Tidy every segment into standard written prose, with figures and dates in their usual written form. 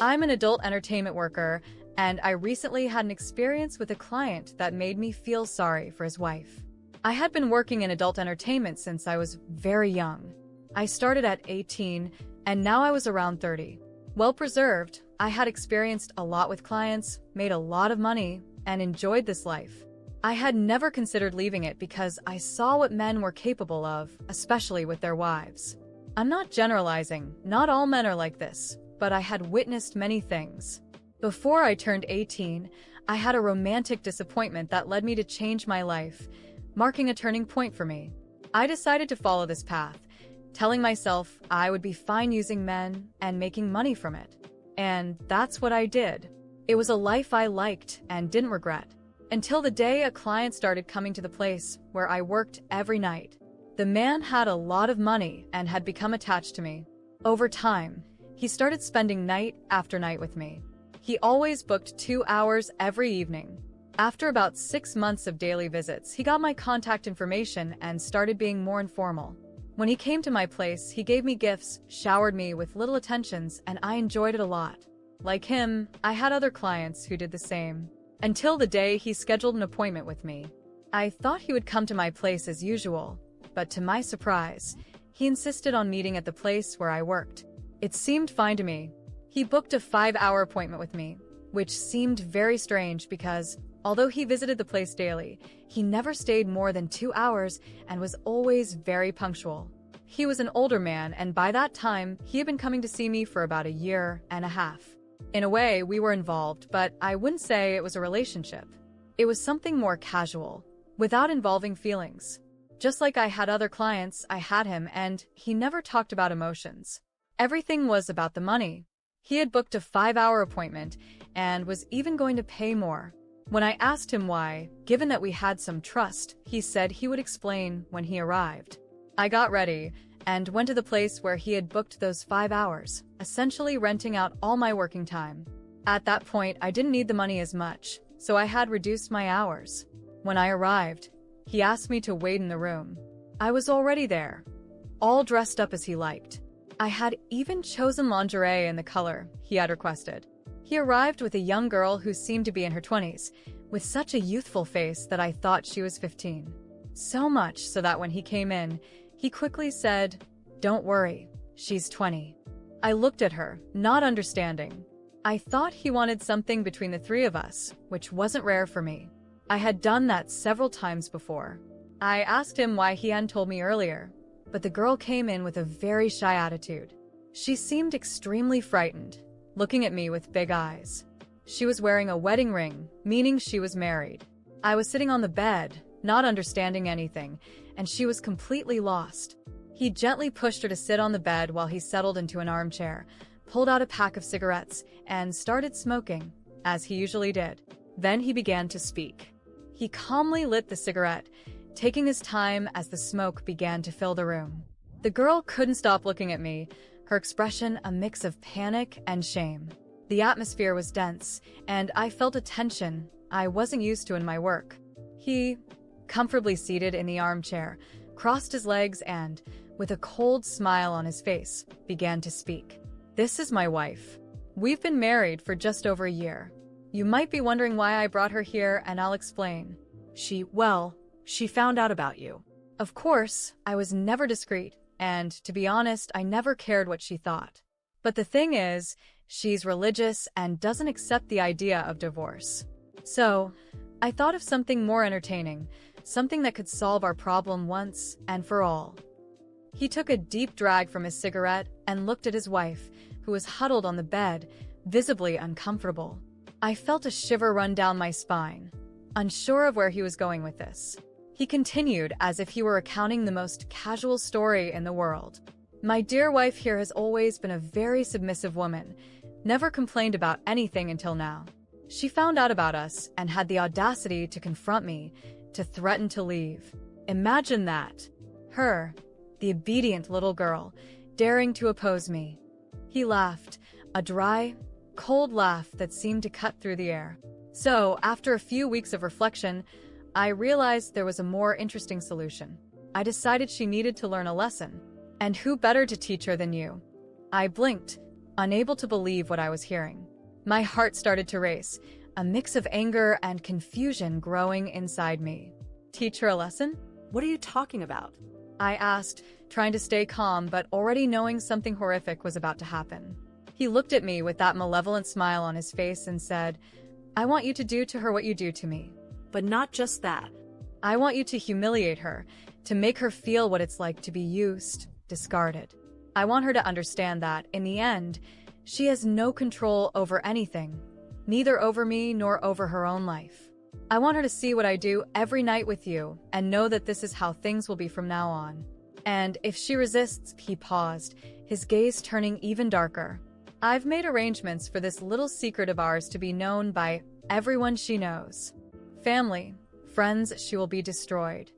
I'm an adult entertainment worker, and I recently had an experience with a client that made me feel sorry for his wife. I had been working in adult entertainment since I was very young. I started at 18, and now I was around 30. Well preserved, I had experienced a lot with clients, made a lot of money, and enjoyed this life. I had never considered leaving it because I saw what men were capable of, especially with their wives. I'm not generalizing, not all men are like this, but I had witnessed many things. Before I turned 18, I had a romantic disappointment that led me to change my life, marking a turning point for me. I decided to follow this path, telling myself I would be fine using men and making money from it. And that's what I did. It was a life I liked and didn't regret. Until the day a client started coming to the place where I worked every night. The man had a lot of money and had become attached to me. Over time, he started spending night after night with me. He always booked 2 hours every evening. After about 6 months of daily visits, he got my contact information and started being more informal. When he came to my place, he gave me gifts, showered me with little attentions, and I enjoyed it a lot. Like him, I had other clients who did the same. Until the day he scheduled an appointment with me. I thought he would come to my place as usual, but to my surprise, he insisted on meeting at the place where I worked. It seemed fine to me. He booked a 5-hour appointment with me, which seemed very strange because, although he visited the place daily, he never stayed more than 2 hours and was always very punctual. He was an older man, and by that time, he had been coming to see me for about 1.5 years. In a way, we were involved, but I wouldn't say it was a relationship. It was something more casual, without involving feelings. Just like I had other clients, I had him, and he never talked about emotions. Everything was about the money. He had booked a 5-hour appointment and was even going to pay more. When I asked him why, given that we had some trust, he said he would explain when he arrived. I got ready and went to the place where he had booked those 5 hours, essentially renting out all my working time. At that point, I didn't need the money as much, so I had reduced my hours. When I arrived, he asked me to wait in the room. I was already there, all dressed up as he liked. I had even chosen lingerie in the color he had requested. He arrived with a young girl who seemed to be in her 20s, with such a youthful face that I thought she was 15. So much so that when he came in, he quickly said, "Don't worry, she's 20. I looked at her, not understanding. I thought he wanted something between the three of us, which wasn't rare for me. I had done that several times before. I asked him why he hadn't told me earlier, but the girl came in with a very shy attitude. She seemed extremely frightened, looking at me with big eyes. She was wearing a wedding ring, meaning she was married. I was sitting on the bed, not understanding anything, and she was completely lost. He gently pushed her to sit on the bed while he settled into an armchair, pulled out a pack of cigarettes, and started smoking, as he usually did. Then he began to speak. He calmly lit the cigarette, taking his time as the smoke began to fill the room. The girl couldn't stop looking at me, her expression a mix of panic and shame. The atmosphere was dense, and I felt a tension I wasn't used to in my work. He, comfortably seated in the armchair, crossed his legs and, with a cold smile on his face, began to speak. "This is my wife. We've been married for just over 1 year. You might be wondering why I brought her here, and I'll explain. She found out about you. Of course, I was never discreet, and to be honest, I never cared what she thought. But the thing is, she's religious and doesn't accept the idea of divorce. So, I thought of something more entertaining, something that could solve our problem once and for all." He took a deep drag from his cigarette and looked at his wife, who was huddled on the bed, visibly uncomfortable. I felt a shiver run down my spine, unsure of where he was going with this. He continued as if he were recounting the most casual story in the world. "My dear wife here has always been a very submissive woman, never complained about anything until now. She found out about us and had the audacity to confront me, to threaten to leave. Imagine that. Her, the obedient little girl, daring to oppose me." He laughed, a dry, cold laugh that seemed to cut through the air. So, after a few weeks of reflection, I realized there was a more interesting solution. I decided she needed to learn a lesson. And who better to teach her than you? I blinked, unable to believe what I was hearing. My heart started to race, a mix of anger and confusion growing inside me. Teach her a lesson? What are you talking about? I asked, trying to stay calm but already knowing something horrific was about to happen. He looked at me with that malevolent smile on his face and said, I want you to do to her what you do to me. But not just that. I want you to humiliate her, to make her feel what it's like to be used, discarded. I want her to understand that, in the end, she has no control over anything, neither over me nor over her own life. I want her to see what I do every night with you and know that this is how things will be from now on. And if she resists, he paused, his gaze turning even darker. I've made arrangements for this little secret of ours to be known by everyone she knows. Family, friends, she will be destroyed.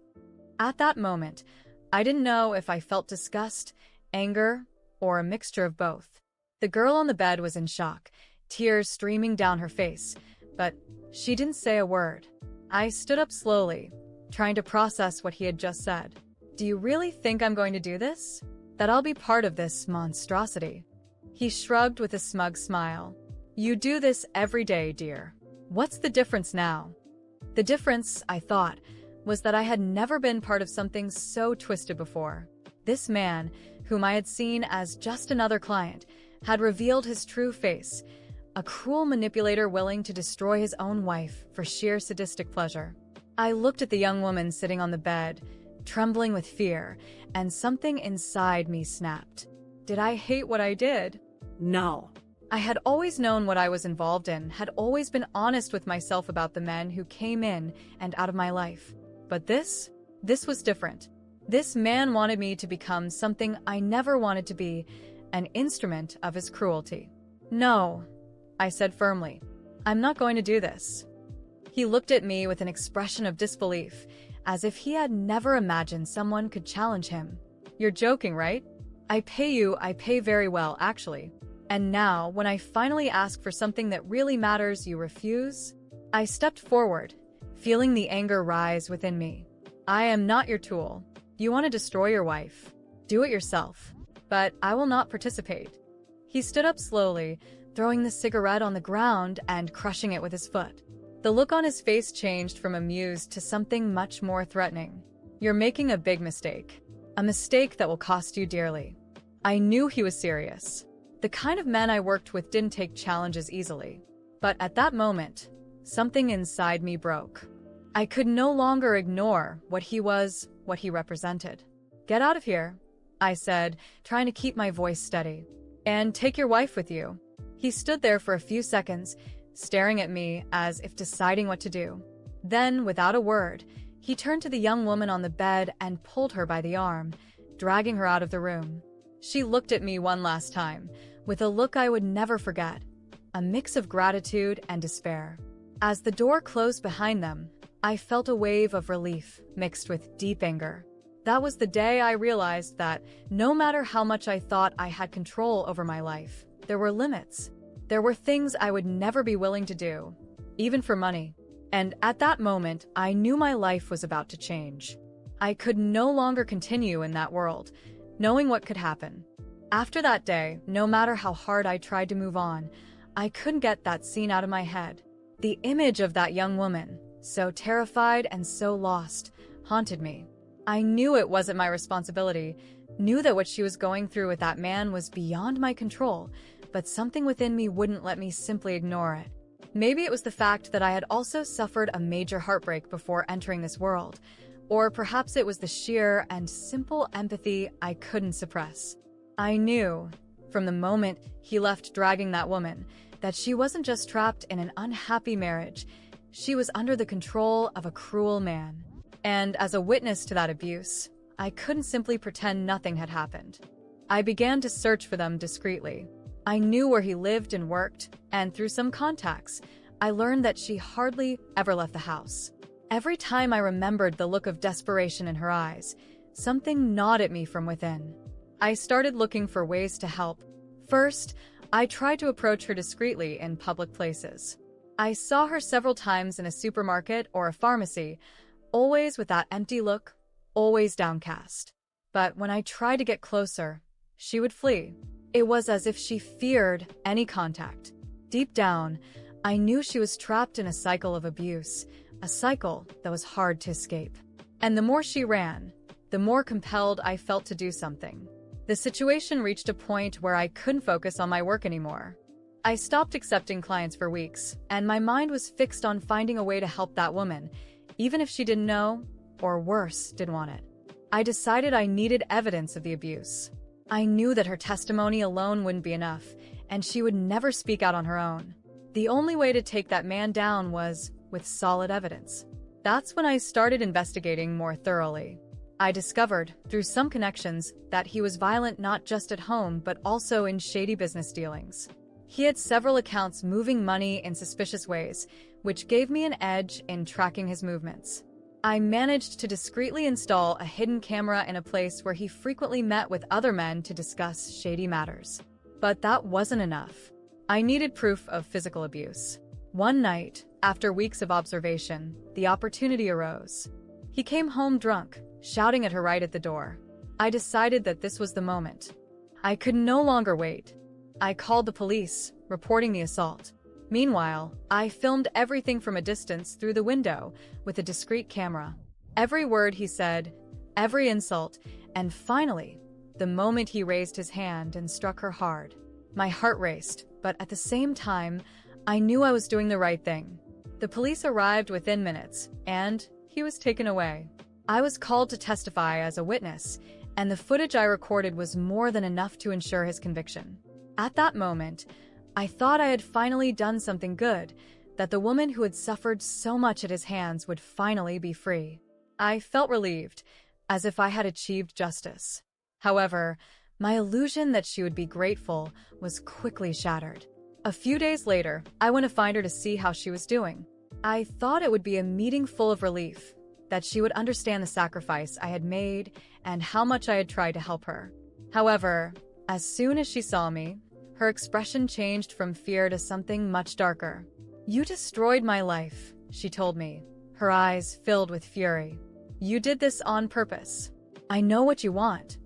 At that moment, I didn't know if I felt disgust, anger, or a mixture of both. The girl on the bed was in shock, tears streaming down her face, but she didn't say a word. I stood up slowly, trying to process what he had just said. Do you really think I'm going to do this? That I'll be part of this monstrosity? He shrugged with a smug smile. You do this every day, dear. What's the difference now? The difference, I thought, was that I had never been part of something so twisted before. This man, whom I had seen as just another client, had revealed his true face, a cruel manipulator willing to destroy his own wife for sheer sadistic pleasure. I looked at the young woman sitting on the bed, trembling with fear, and something inside me snapped. Did I hate what I did? No. I had always known what I was involved in, had always been honest with myself about the men who came in and out of my life. But this was different. This man wanted me to become something I never wanted to be, an instrument of his cruelty. No, I said firmly. I'm not going to do this. He looked at me with an expression of disbelief, as if he had never imagined someone could challenge him. You're joking, right? I pay very well, actually. And now, when I finally ask for something that really matters, you refuse? I stepped forward, feeling the anger rise within me. I am not your tool. You want to destroy your wife? Do it yourself. But I will not participate. He stood up slowly, throwing the cigarette on the ground and crushing it with his foot. The look on his face changed from amused to something much more threatening. You're making a big mistake. A mistake that will cost you dearly. I knew he was serious. The kind of men I worked with didn't take challenges easily. But at that moment, something inside me broke. I could no longer ignore what he represented. Get out of here, I said, trying to keep my voice steady. And take your wife with you. He stood there for a few seconds, staring at me as if deciding what to do. Then, without a word, he turned to the young woman on the bed and pulled her by the arm, dragging her out of the room. She looked at me one last time, with a look I would never forget, a mix of gratitude and despair. As the door closed behind them, I felt a wave of relief mixed with deep anger. That was the day I realized that, no matter how much I thought I had control over my life, there were limits. There were things I would never be willing to do, even for money. And at that moment, I knew my life was about to change. I could no longer continue in that world, knowing what could happen. After that day, no matter how hard I tried to move on, I couldn't get that scene out of my head. The image of that young woman, so terrified and so lost, haunted me. I knew it wasn't my responsibility, knew that what she was going through with that man was beyond my control, but something within me wouldn't let me simply ignore it. Maybe it was the fact that I had also suffered a major heartbreak before entering this world, or perhaps it was the sheer and simple empathy I couldn't suppress. I knew, from the moment he left dragging that woman, that she wasn't just trapped in an unhappy marriage, she was under the control of a cruel man. And as a witness to that abuse, I couldn't simply pretend nothing had happened. I began to search for them discreetly. I knew where he lived and worked, and through some contacts, I learned that she hardly ever left the house. Every time I remembered the look of desperation in her eyes, something gnawed at me from within. I started looking for ways to help. First, I tried to approach her discreetly in public places. I saw her several times in a supermarket or a pharmacy, always with that empty look, always downcast. But when I tried to get closer, she would flee. It was as if she feared any contact. Deep down, I knew she was trapped in a cycle of abuse, a cycle that was hard to escape. And the more she ran, the more compelled I felt to do something. The situation reached a point where I couldn't focus on my work anymore. I stopped accepting clients for weeks, and my mind was fixed on finding a way to help that woman, even if she didn't know, or worse, didn't want it. I decided I needed evidence of the abuse. I knew that her testimony alone wouldn't be enough, and she would never speak out on her own. The only way to take that man down was with solid evidence. That's when I started investigating more thoroughly. I discovered, through some connections, that he was violent not just at home but also in shady business dealings. He had several accounts moving money in suspicious ways, which gave me an edge in tracking his movements. I managed to discreetly install a hidden camera in a place where he frequently met with other men to discuss shady matters. But that wasn't enough. I needed proof of physical abuse. One night, after weeks of observation, the opportunity arose. He came home drunk, shouting at her right at the door. I decided that this was the moment. I could no longer wait. I called the police, reporting the assault. Meanwhile, I filmed everything from a distance through the window with a discreet camera. Every word he said, every insult, and finally, the moment he raised his hand and struck her hard. My heart raced, but at the same time, I knew I was doing the right thing. The police arrived within minutes, and he was taken away. I was called to testify as a witness, and the footage I recorded was more than enough to ensure his conviction. At that moment, I thought I had finally done something good, that the woman who had suffered so much at his hands would finally be free. I felt relieved, as if I had achieved justice. However, my illusion that she would be grateful was quickly shattered. A few days later, I went to find her to see how she was doing. I thought it would be a meeting full of relief, that she would understand the sacrifice I had made and how much I had tried to help her. However, as soon as she saw me, her expression changed from fear to something much darker. "You destroyed my life," she told me, her eyes filled with fury. "You did this on purpose. I know what you want."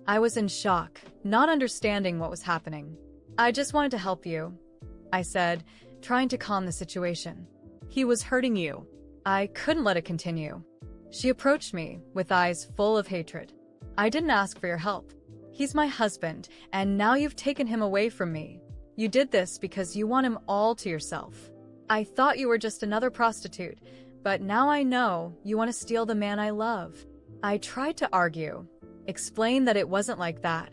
I was in shock, not understanding what was happening. "I just wanted to help you," I said, trying to calm the situation. He was hurting you. I couldn't let it continue. She approached me with eyes full of hatred. "I didn't ask for your help. He's my husband, and now you've taken him away from me. You did this because you want him all to yourself. I thought you were just another prostitute, but now I know you want to steal the man I love." I tried to argue, explain that it wasn't like that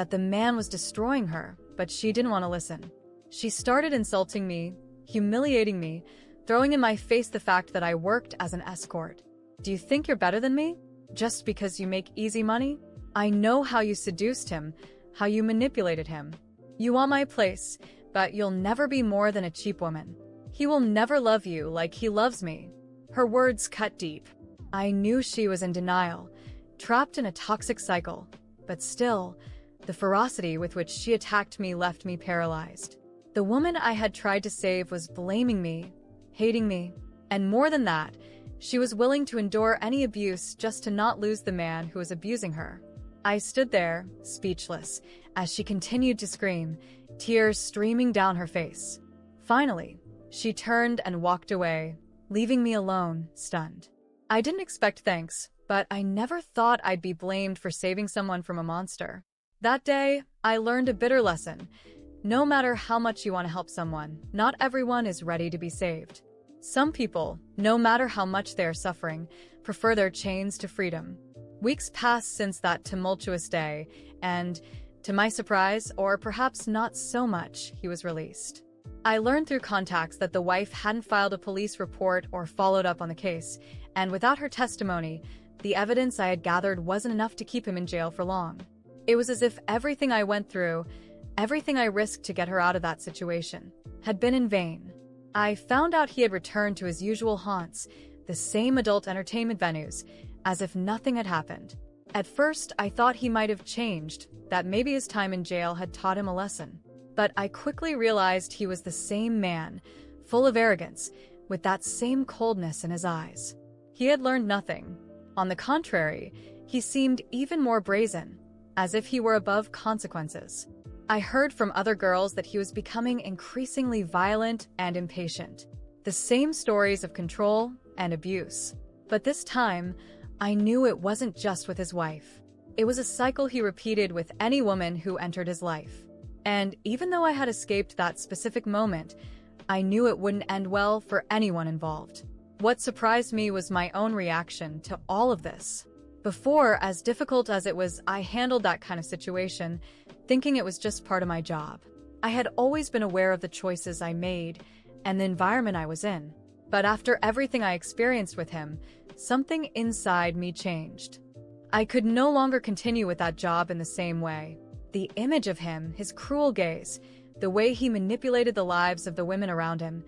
the man was destroying her, but she didn't want to listen. She started insulting me, humiliating me, throwing in my face the fact that I worked as an escort. "Do you think you're better than me? Just because you make easy money? I know how you seduced him, how you manipulated him. You want my place, but you'll never be more than a cheap woman. He will never love you like he loves me." Her words cut deep. I knew she was in denial, trapped in a toxic cycle, but still, the ferocity with which she attacked me left me paralyzed. The woman I had tried to save was blaming me, hating me, and more than that, she was willing to endure any abuse just to not lose the man who was abusing her. I stood there, speechless, as she continued to scream, tears streaming down her face. Finally, she turned and walked away, leaving me alone, stunned. I didn't expect thanks, but I never thought I'd be blamed for saving someone from a monster. That day, I learned a bitter lesson. No matter how much you want to help someone, not everyone is ready to be saved. Some people, no matter how much they are suffering, prefer their chains to freedom. Weeks passed since that tumultuous day, and, to my surprise, or perhaps not so much, he was released. I learned through contacts that the wife hadn't filed a police report or followed up on the case, and without her testimony, the evidence I had gathered wasn't enough to keep him in jail for long. It was as if everything I went through, everything I risked to get her out of that situation, had been in vain. I found out he had returned to his usual haunts, the same adult entertainment venues, as if nothing had happened. At first, I thought he might have changed, that maybe his time in jail had taught him a lesson. But I quickly realized he was the same man, full of arrogance, with that same coldness in his eyes. He had learned nothing. On the contrary, he seemed even more brazen, as if he were above consequences. I heard from other girls that he was becoming increasingly violent and impatient. The same stories of control and abuse. But this time, I knew it wasn't just with his wife. It was a cycle he repeated with any woman who entered his life. And even though I had escaped that specific moment, I knew it wouldn't end well for anyone involved. What surprised me was my own reaction to all of this. Before, as difficult as it was, I handled that kind of situation, thinking it was just part of my job. I had always been aware of the choices I made and the environment I was in. But after everything I experienced with him, something inside me changed. I could no longer continue with that job in the same way. The image of him, his cruel gaze, the way he manipulated the lives of the women around him,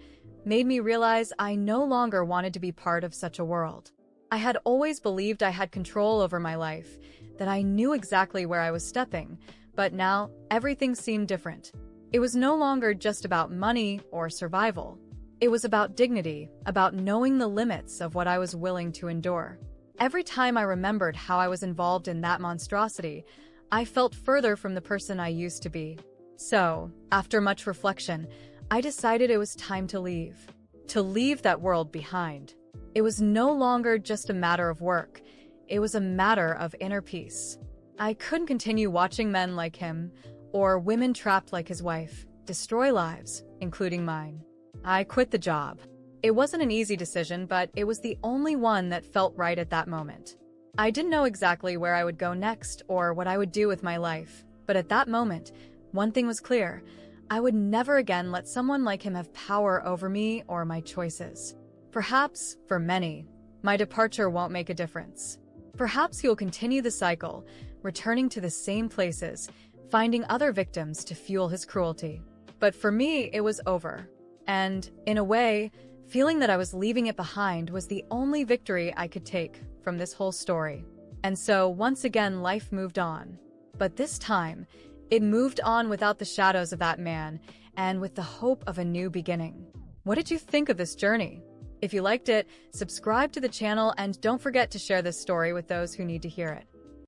made me realize I no longer wanted to be part of such a world. I had always believed I had control over my life, that I knew exactly where I was stepping, but now everything seemed different. It was no longer just about money or survival. It was about dignity, about knowing the limits of what I was willing to endure. Every time I remembered how I was involved in that monstrosity, I felt further from the person I used to be. So, after much reflection, I decided it was time to leave that world behind. It was no longer just a matter of work. It was a matter of inner peace. I couldn't continue watching men like him, or women trapped like his wife, destroy lives, including mine. I quit the job. It wasn't an easy decision, but it was the only one that felt right at that moment. I didn't know exactly where I would go next or what I would do with my life, but at that moment, one thing was clear. I would never again let someone like him have power over me or my choices. Perhaps, for many, my departure won't make a difference. Perhaps he'll continue the cycle, returning to the same places, finding other victims to fuel his cruelty. But for me, it was over. And, in a way, feeling that I was leaving it behind was the only victory I could take from this whole story. And so, once again, life moved on. But this time, it moved on without the shadows of that man, and with the hope of a new beginning. What did you think of this journey? If you liked it, subscribe to the channel and don't forget to share this story with those who need to hear it.